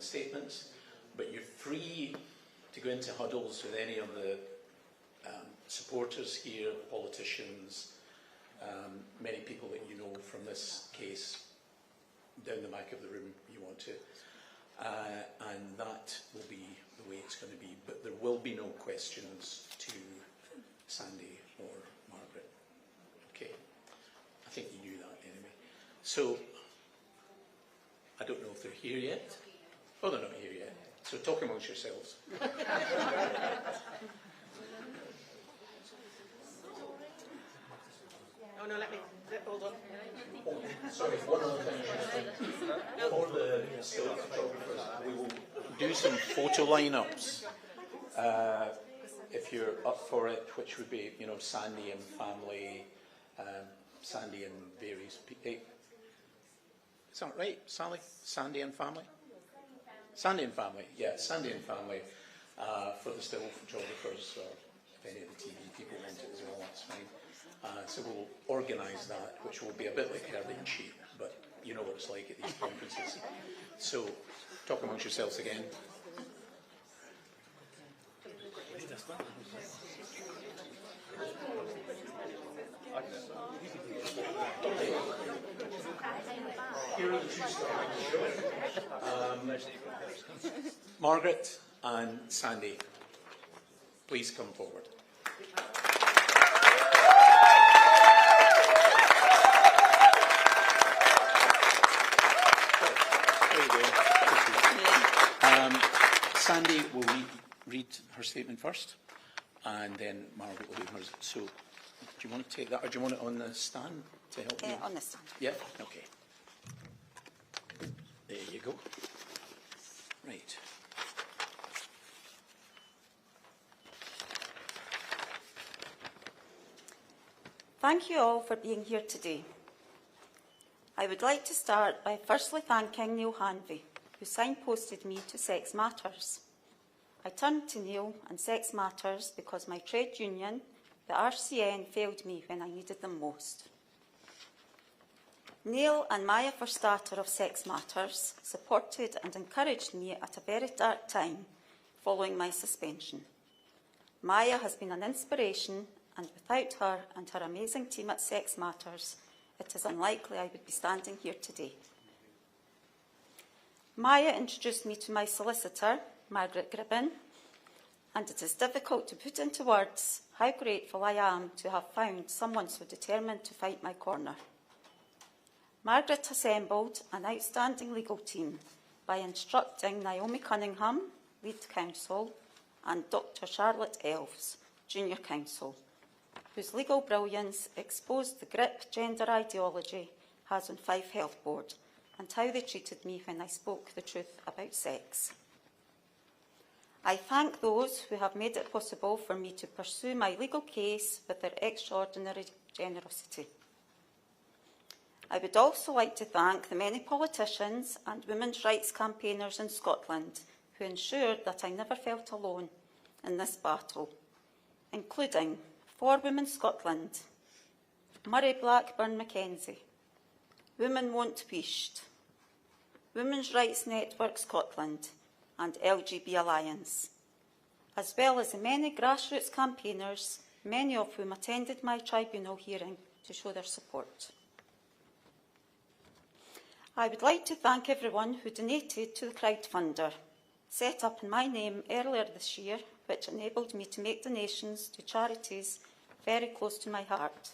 the statements, but you're free to go into huddles with any of the supporters here, politicians, many people that you know from this case, down the back of the room you want to, and that will be the way it's going to be, but there will be no questions to Sandie or Margaret. Okay, I think you knew that anyway. So, I don't know if they're here yet. Oh, they're not here yet. So talk amongst yourselves. Oh no, hold on. Oh, sorry, one other thing. For the still photographers, we will do some photo lineups. If you're up for it, which would be, you know, Sandie and family, Sandie and various people. Is that right, Sally? Sandie and family? Sandie and family, yeah, Sandie and family for the still photographers, or if any of the TV people want it as well, that's fine. So we'll organise that, which will be a bit like herding sheep, but you know what it's like at these conferences. So, talk amongst yourselves again. Here are the two stars. Margaret and Sandie, please come forward. Sandie will read her statement first, and then Margaret will do hers. So, do you want to take that, or do you want it on the stand to help you? On the stand. Yeah, okay. There you go. Right. Thank you all for being here today. I would like to start by firstly thanking Neil Hanvey, who signposted me to Sex Matters. I turned to Neil and Sex Matters because my trade union, the RCN, failed me when I needed them most. Neil and Maya Verstater of Sex Matters supported and encouraged me at a very dark time following my suspension. Maya has been an inspiration, and without her and her amazing team at Sex Matters, it is unlikely I would be standing here today. Maya introduced me to my solicitor, Margaret Gribbon, and it is difficult to put into words how grateful I am to have found someone so determined to fight my corner. Margaret assembled an outstanding legal team by instructing Naomi Cunningham, lead counsel, and Dr. Charlotte Elves, junior counsel, whose legal brilliance exposed the grip gender ideology has on Fife Health Board and how they treated me when I spoke the truth about sex. I thank those who have made it possible for me to pursue my legal case with their extraordinary generosity. I would also like to thank the many politicians and women's rights campaigners in Scotland who ensured that I never felt alone in this battle, including For Women Scotland, Murray Blackburn Mackenzie, Women Won't Wished, Women's Rights Network Scotland and LGB Alliance, as well as the many grassroots campaigners, many of whom attended my tribunal hearing to show their support. I would like to thank everyone who donated to the crowdfunder, set up in my name earlier this year, which enabled me to make donations to charities very close to my heart.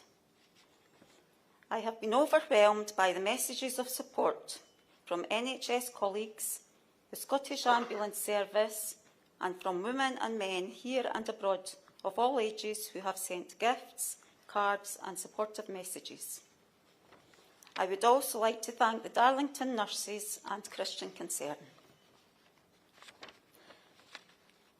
I have been overwhelmed by the messages of support from NHS colleagues, the Scottish Ambulance Service, and from women and men here and abroad of all ages who have sent gifts, cards and supportive messages. I would also like to thank the Darlington nurses and Christian Concern.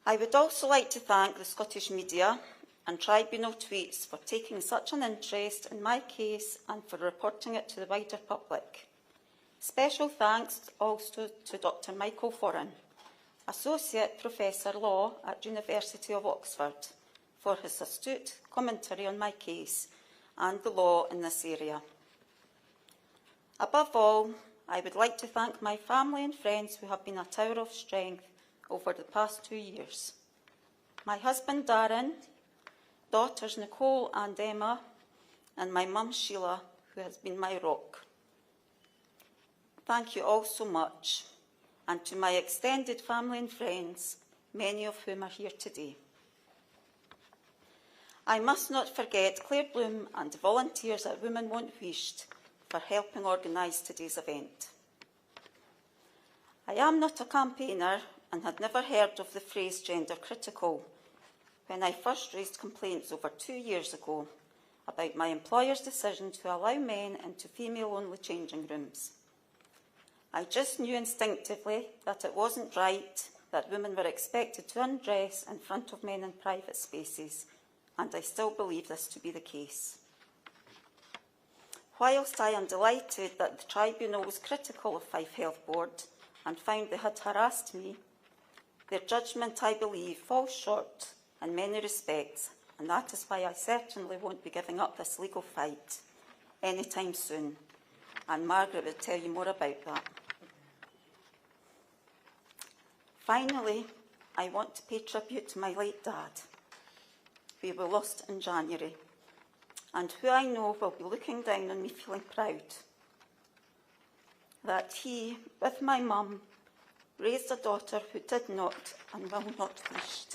I would also like to thank the Scottish media and tribunal tweets for taking such an interest in my case and for reporting it to the wider public. Special thanks also to Dr. Michael Foran, Associate Professor Law at University of Oxford, for his astute commentary on my case and the law in this area. Above all, I would like to thank my family and friends who have been a tower of strength over the past 2 years. My husband Darren, daughters Nicole and Emma, and my mum Sheila, who has been my rock. Thank you all so much, and to my extended family and friends, many of whom are here today. I must not forget Claire Bloom and the volunteers at Women Want Wished for helping organise today's event. I am not a campaigner and had never heard of the phrase gender critical when I first raised complaints over 2 years ago about my employer's decision to allow men into female-only changing rooms. I just knew instinctively that it wasn't right that women were expected to undress in front of men in private spaces, and I still believe this to be the case. Whilst I am delighted that the tribunal was critical of Fife Health Board and found they had harassed me, their judgment, I believe, falls short in many respects, and that is why I certainly won't be giving up this legal fight anytime soon, and Margaret will tell you more about that. Finally, I want to pay tribute to my late dad, who we lost in January, and who I know will be looking down on me feeling proud that he, with my mum, raised a daughter who did not and will not wish.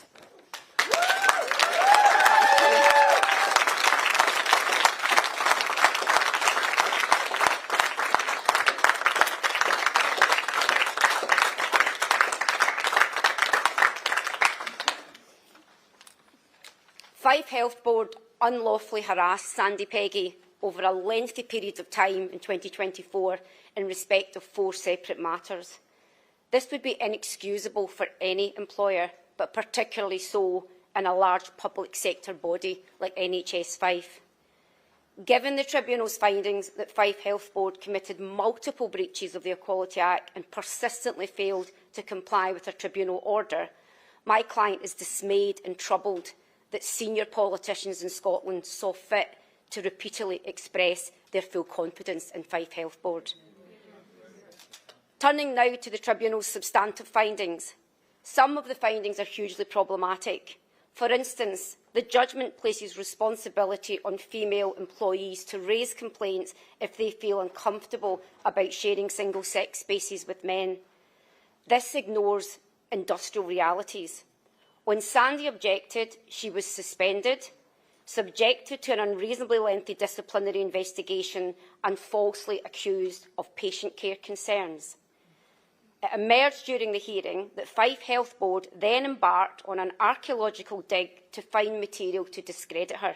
Fife Health Board unlawfully harassed Sandie Peggie over a lengthy period of time in 2024 in respect of 4 separate matters. This would be inexcusable for any employer, but particularly so in a large public sector body like NHS Fife. Given the Tribunal's findings that Fife Health Board committed multiple breaches of the Equality Act and persistently failed to comply with a Tribunal order, my client is dismayed and troubled that senior politicians in Scotland saw fit to repeatedly express their full confidence in Fife Health Board. Turning now to the Tribunal's substantive findings, some of the findings are hugely problematic. For instance, the judgment places responsibility on female employees to raise complaints if they feel uncomfortable about sharing single-sex spaces with men. This ignores industrial realities. When Sandie objected, she was suspended, subjected to an unreasonably lengthy disciplinary investigation and falsely accused of patient care concerns. It emerged during the hearing that Fife Health Board then embarked on an archaeological dig to find material to discredit her.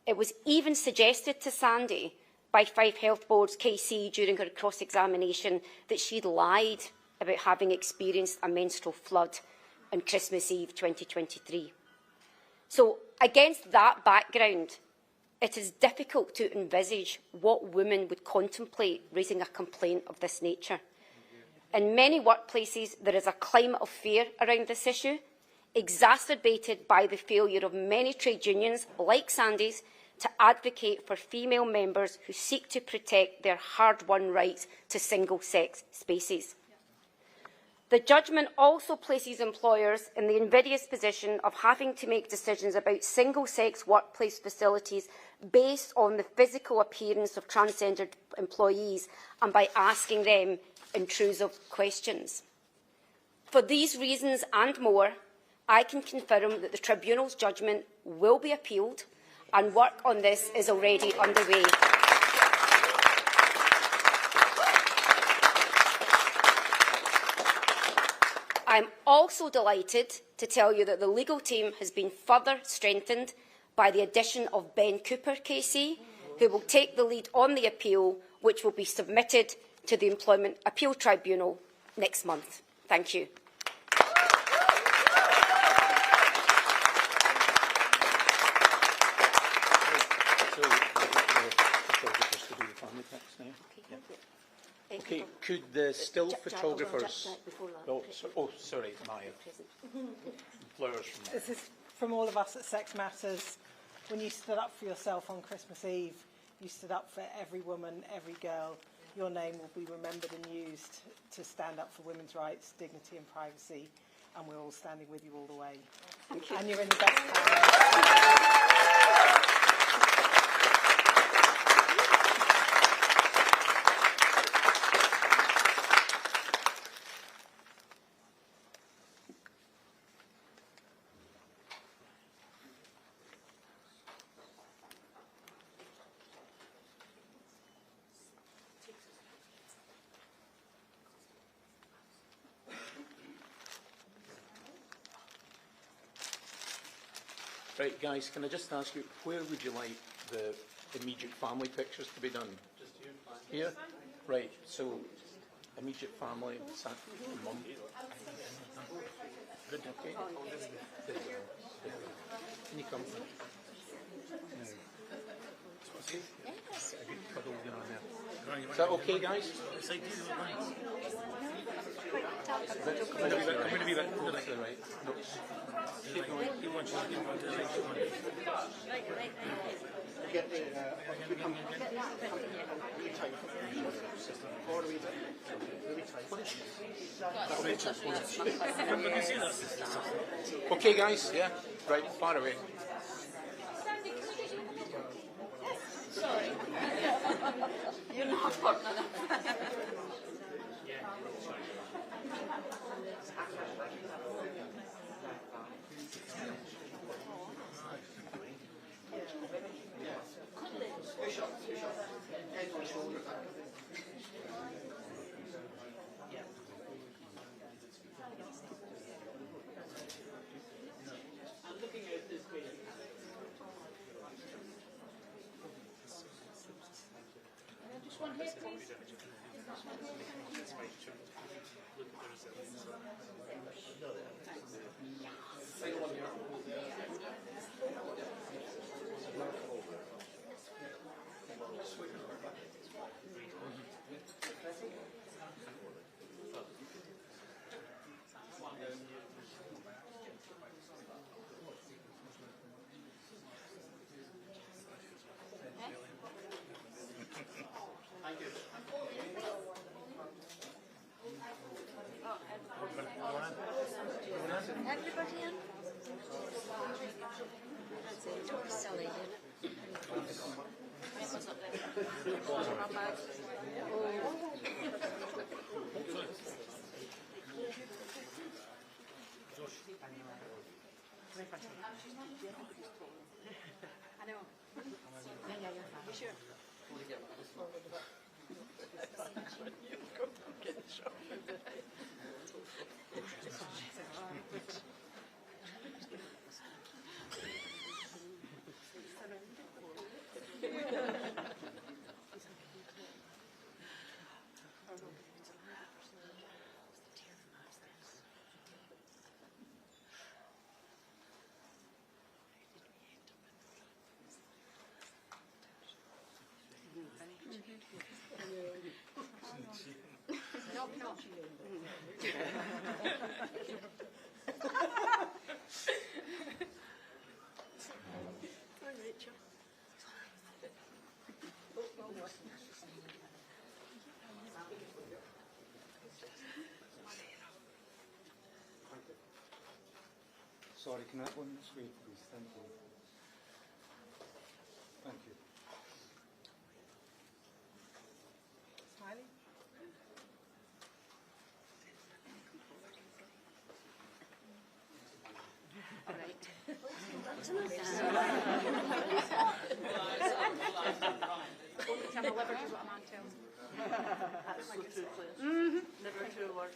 It was even suggested to Sandie by Fife Health Board's KC during her cross-examination that she'd lied about having experienced a menstrual flood on Christmas Eve 2023. So, against that background, it is difficult to envisage what women would contemplate raising a complaint of this nature. In many workplaces, there is a climate of fear around this issue, exacerbated by the failure of many trade unions, like Sandie's, to advocate for female members who seek to protect their hard-won rights to single-sex spaces. The judgment also places employers in the invidious position of having to make decisions about single-sex workplace facilities based on the physical appearance of transgendered employees and by asking them intrusive questions. For these reasons and more, I can confirm that the Tribunal's judgment will be appealed and work on this is already underway. I am also delighted to tell you that the legal team has been further strengthened by the addition of Ben Cooper KC, who will take the lead on the appeal, which will be submitted to the Employment Appeal Tribunal next month. Thank you. Okay, could the still photographers... sorry, Maya. Flowers from Maya. This is from all of us at Sex Matters. When you stood up for yourself on Christmas Eve, you stood up for every woman, every girl your name will be remembered and used to stand up for women's rights, dignity and privacy, and we're all standing with you all the way. Thank you. And you're in the best hands. Right, guys, can I just ask you, where would you like the immediate family pictures to be done? Just here. Here? Right, so immediate family, mum. Good, okay. Can you come? Yes. A good cuddle going on there. Is that okay, guys? I'm going to be back to the right. No. Keep going. Okay, guys, yeah, right, far away. Sorry. You're not important enough. One here, please. Everybody in? That's it. Don't be silly, you I know. Yeah, you're fine. You sure? No, no. Hi, Rachel. Sorry, can I have one this way, please? Thank you. Thank you. Smiley? All right. Tell my liver is what a man tells me. That's so true, Claire. Never a true word.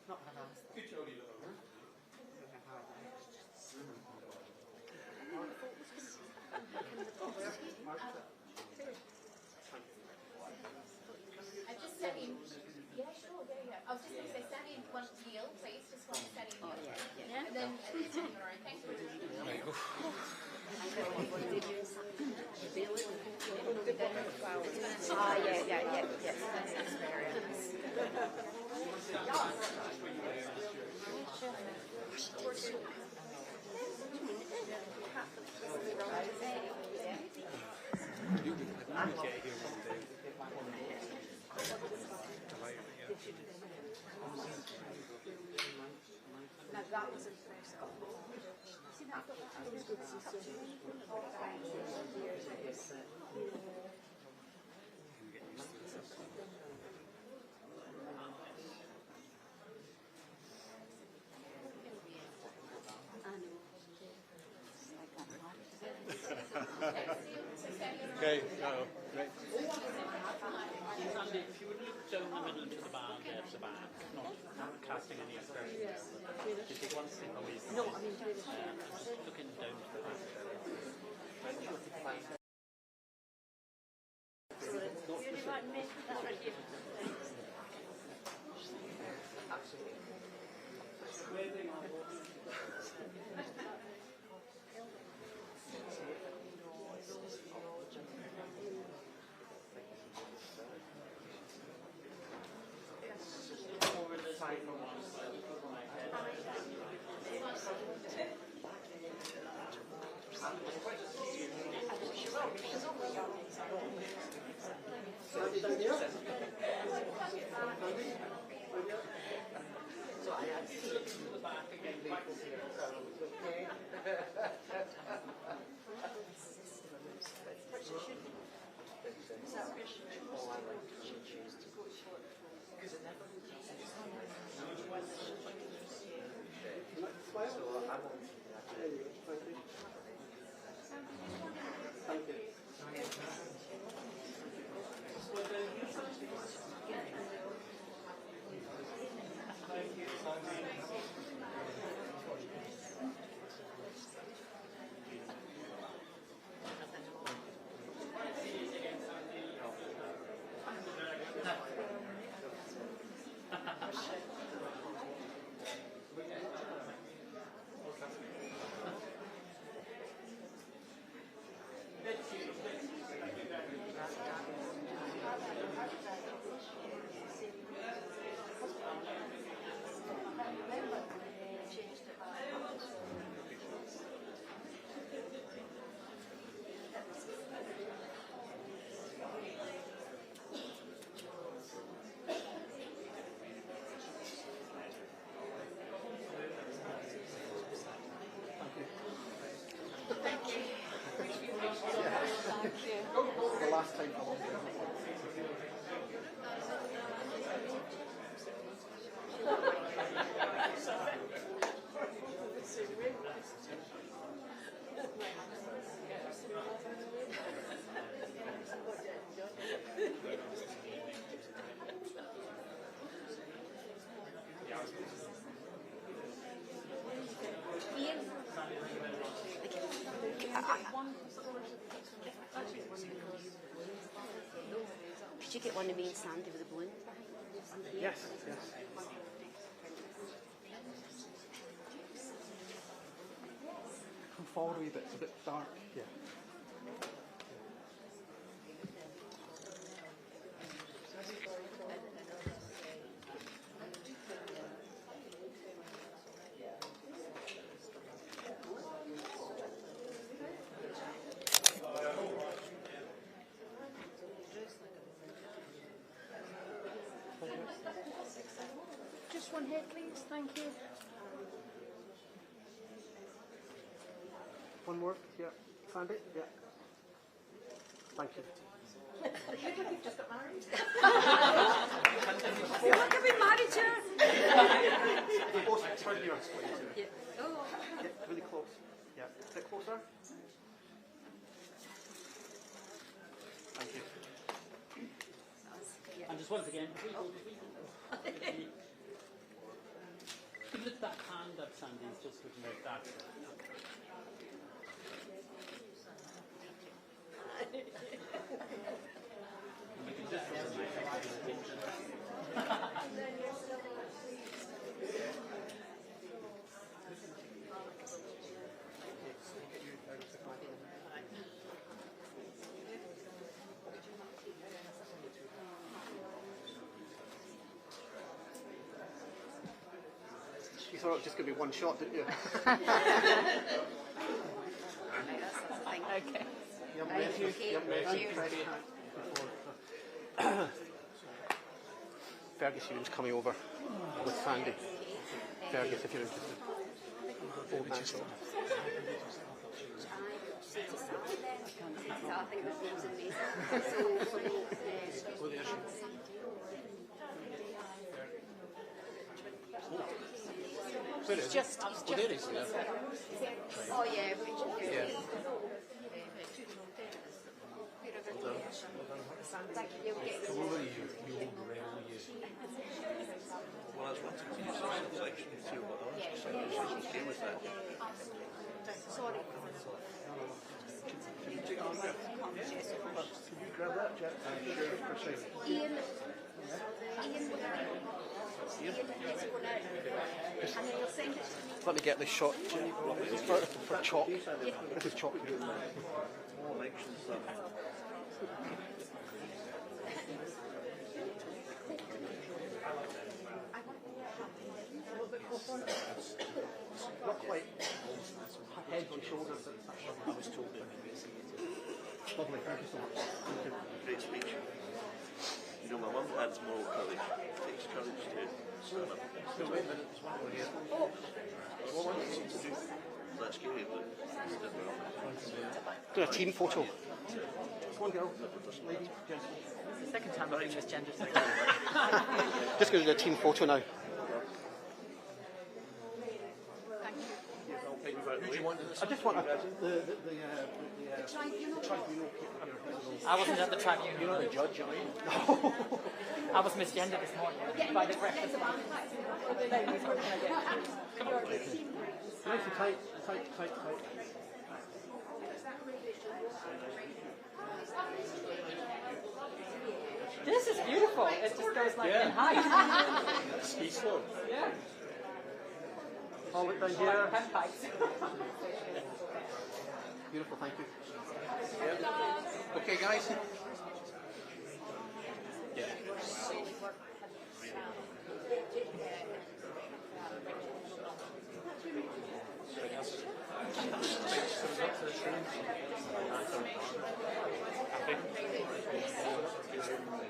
Not her ass. I just sent in. Yeah, sure, yeah. I was just going to say, send in one deal, please. Just one send in deal. Yeah. And then thank you. get here one day. Now that was impressive. See that? That was good to see so Okay, right. Sandie, if you would look down the middle to the bar there at the back, not casting any impressions. If you take one step away from no, it, I mean, just looking down to the back. The last time I looked Could you get one of me and Sandie with the balloon? Yes, yes. Come forward a wee bit, it's a bit dark. Yeah. just one head, please. Thank you. One more, yeah. Sandie, yeah. Thank you. You look like you've just got married. You look like we married you. Close, turn your square. Yeah. Oh. Yeah, really close. Yeah, a bit closer. Thank you. And just once again, lift that hand up, Sandie, just looking like that. And we can just You thought it was just going to be one shot, didn't you? Okay. Fergus Ewan's coming over with Sandie. Fergus, if you're interested. Old man. So I think this was amazing. He's just there he is, yeah. Oh yeah, Yeah. Thank you. Come over here, you old rebel, you. Well, I was wanting to use the section to see what else, so she's okay with that. Sorry. Can you take on there? Can you grab that, Jack? Sure, for a second. Ian gets one out. And then you'll send it to me. Let me get this shot for chop. This is chop. More elections stuff. Not quite. Head on shoulders. I was told that Lovely, thank you so much. Great speech. You know, my mum had moral courage. It takes courage to stand up. no, wait a minute, there's one more here. That's scary, but it's different. Do a team photo. One girl, lady, gentleman. It's the second time I've been misgendered. Just going to do a team photo now. Who do you want in this? I just want the tribunal. I wasn't at the tribunal. You're not a judge, are you? I was misgendered this morning by the breakfast. Nice and tight. This is beautiful. It just goes like in height. Ski slope. Yeah. Hold it down Like here. pen pipes. Beautiful, thank you. Okay, guys. Yeah.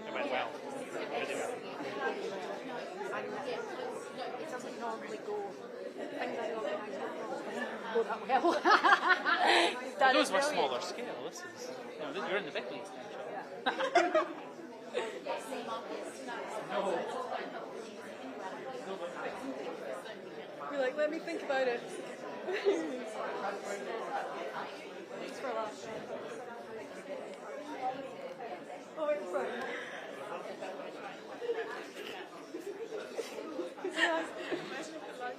It went well. It doesn't normally go. Things I organise don't go that well. Those were smaller scale. This is, you know, you're in the big leagues now, Joe. You're like, let me think about it. Thanks for a laugh. Oh, it's fine.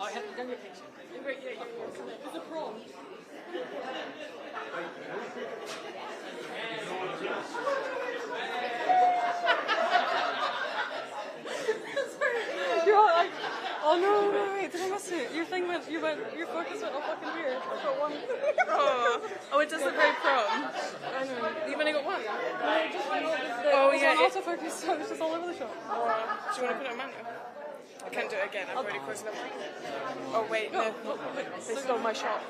Oh, I haven't done your picture. Yeah. It's a prom. You're all like, oh no, wait, did I miss it? Your focus went all fucking weird. I got one. Oh, it does look very prom. I know. You've only got one? No, it just went all autofocus, so it was just all over the shop. Do you want to put it on manual? I can't do it again, I've already closed it up. Oh wait, no. They stole my shot.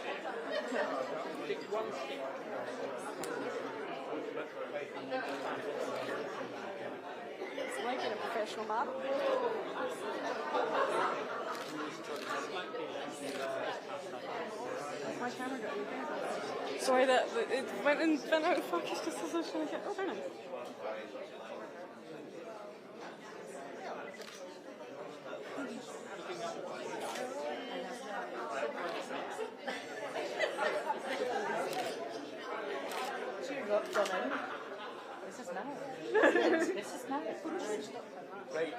It's like being a professional map. My camera got anything? Sorry that it went out of focus just as I was trying to get. Oh, very nice. This is nice. This is nice. Right.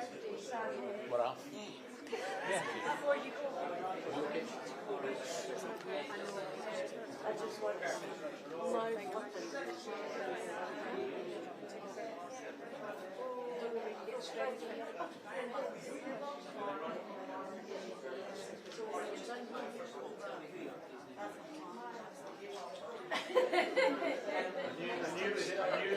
We're off. Yeah. Before you go. Okay. I just want I knew